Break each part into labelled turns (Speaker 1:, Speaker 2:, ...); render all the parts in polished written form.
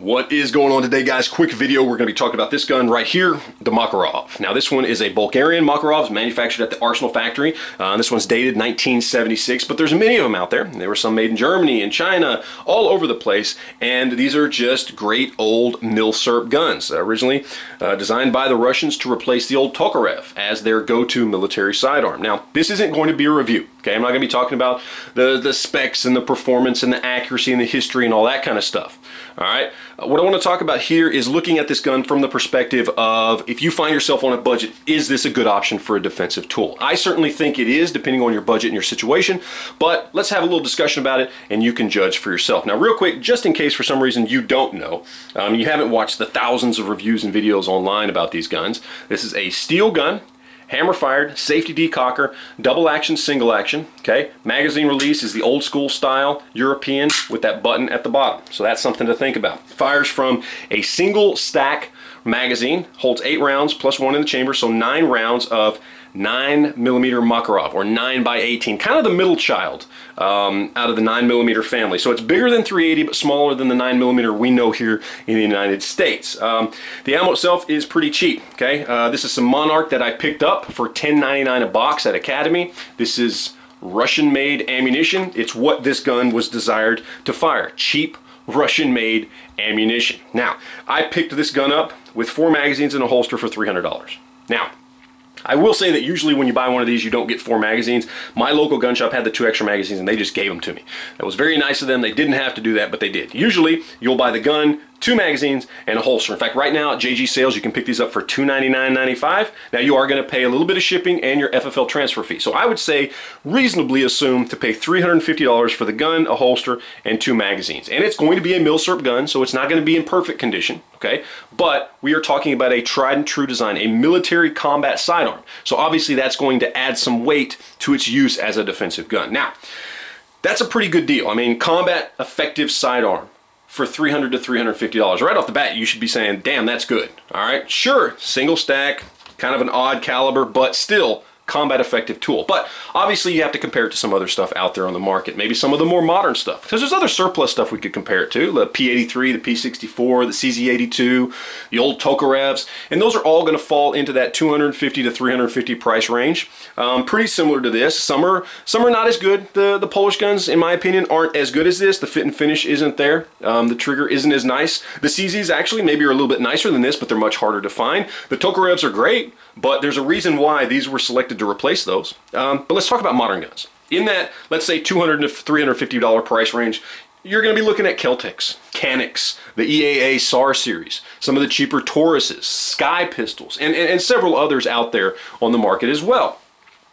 Speaker 1: What is going on today, guys? Quick video. We're going to be talking about this gun right here, the Makarov. Now, this one is a Bulgarian Makarov, manufactured at the Arsenal factory. This one's dated 1976, but there's many of them out there. There were some made in Germany and China, all over the place, and these are just great old milsurp guns, originally designed by the Russians to replace the old Makarov as their go-to military sidearm. Now, this isn't going to be a review. Okay, I'm not going to be talking about the specs and the performance and the accuracy and the history and all that kind of stuff. All right, what I want to talk about here is looking at this gun from the perspective of, if you find yourself on a budget, is this a good option for a defensive tool? I certainly think it is, depending on your budget and your situation, but let's have a little discussion about it and you can judge for yourself. Now, real quick, just in case for some reason you don't know, you haven't watched the thousands of reviews and videos online about these guns, this is a steel gun, hammer fired, safety decocker, double action, single action, okay? Magazine release is the old school style, European, with that button at the bottom. So that's something to think about. Fires from a single stack magazine, holds 8 rounds plus 1 in the chamber, so 9 rounds of 9mm Makarov, or 9x18, kind of the middle child out of the 9mm family. So it's bigger than .380, but smaller than the 9mm we know here in the United States. The ammo itself is pretty cheap, okay? This is some Monarch that I picked up for $10.99 a box at Academy. This is Russian-made ammunition. It's what this gun was desired to fire. Cheap, Russian-made ammunition. Now, I picked this gun up with 4 magazines and a holster for $300. Now, I will say that usually when you buy one of these, you don't get 4 magazines. My local gun shop had the 2 extra magazines and they just gave them to me. That was very nice of them. They didn't have to do that, but they did. Usually, you'll buy the gun, 2 magazines, and a holster. In fact, right now at JG Sales, you can pick these up for $299.95. Now, you are going to pay a little bit of shipping and your FFL transfer fee. So I would say reasonably assume to pay $350 for the gun, a holster, and 2 magazines. And it's going to be a milsurp gun, so it's not going to be in perfect condition, okay? But we are talking about a tried and true design, a military combat sidearm. So obviously that's going to add some weight to its use as a defensive gun. Now, that's a pretty good deal. I mean, combat effective sidearm for $300 to $350. Right off the bat, you should be saying, damn, that's good. All right, sure, single stack, kind of an odd caliber, but still combat effective tool. But obviously you have to compare it to some other stuff out there on the market, maybe some of the more modern stuff, because there's other surplus stuff we could compare it to, the P83, the P64, the CZ82, the old Tokarevs, and those are all going to fall into that $250 to $350 price range. Pretty similar to this. Some are not as good. The Polish guns, in my opinion, aren't as good as this. The fit and finish isn't there. The trigger isn't as nice. The CZs actually maybe are a little bit nicer than this, but they're much harder to find. The Tokarevs are great, but there's a reason why these were selected to replace those. But let's talk about modern guns. In that, let's say $200 to $350 price range, you're going to be looking at Celtics, Canics, the EAA SAR series, some of the cheaper Tauruses, Sky pistols, and several others out there on the market as well.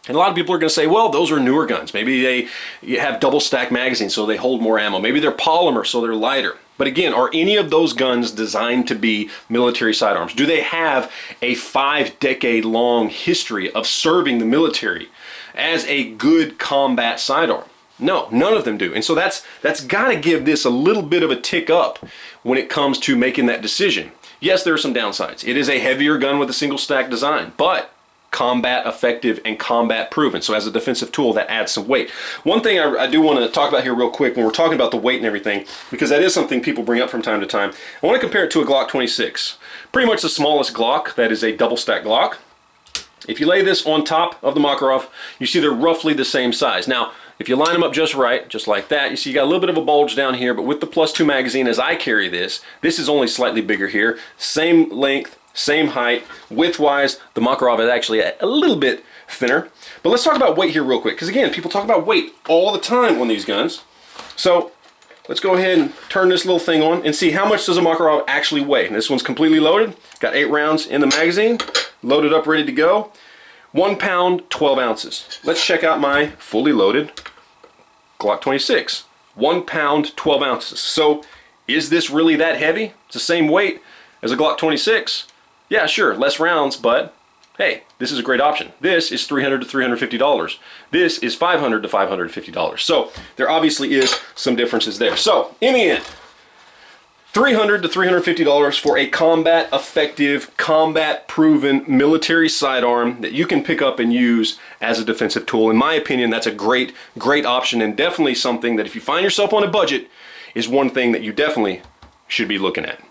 Speaker 1: And a lot of people are going to say, well, those are newer guns. Maybe they have double stack magazines, so they hold more ammo. Maybe they're polymer, so they're lighter. But again, are any of those guns designed to be military sidearms? Do they have a 5-decade-long history of serving the military as a good combat sidearm? No, none of them do. And so that's got to give this a little bit of a tick up when it comes to making that decision. Yes, there are some downsides. It is a heavier gun with a single stack design, but combat effective and combat proven. So as a defensive tool, that adds some weight. One thing I do want to talk about here real quick when we're talking about the weight and everything, because that is something people bring up from time to time. I want to compare it to a Glock 26. Pretty much the smallest Glock, that is a double stack Glock. If you lay this on top of the Makarov, you see they're roughly the same size. Now, if you line them up just right, just like that, you see you got a little bit of a bulge down here, but with the +2 magazine, as I carry this is only slightly bigger here. Same length, same height. Width-wise, the Makarov is actually a little bit thinner. But let's talk about weight here real quick, because again, people talk about weight all the time on these guns. So let's go ahead and turn this little thing on and see how much does a Makarov actually weigh. And this one's completely loaded. Got 8 rounds in the magazine, loaded up, ready to go. 1 pound, 12 ounces. Let's check out my fully loaded Glock 26. 1 pound, 12 ounces. So is this really that heavy? It's the same weight as a Glock 26. Yeah, sure, less rounds, but hey, this is a great option. This is $300 to $350. This is $500 to $550. So there obviously is some differences there. So in the end, $300 to $350 for a combat effective, combat proven military sidearm that you can pick up and use as a defensive tool. In my opinion, that's a great option, and definitely something that if you find yourself on a budget, is one thing that you definitely should be looking at.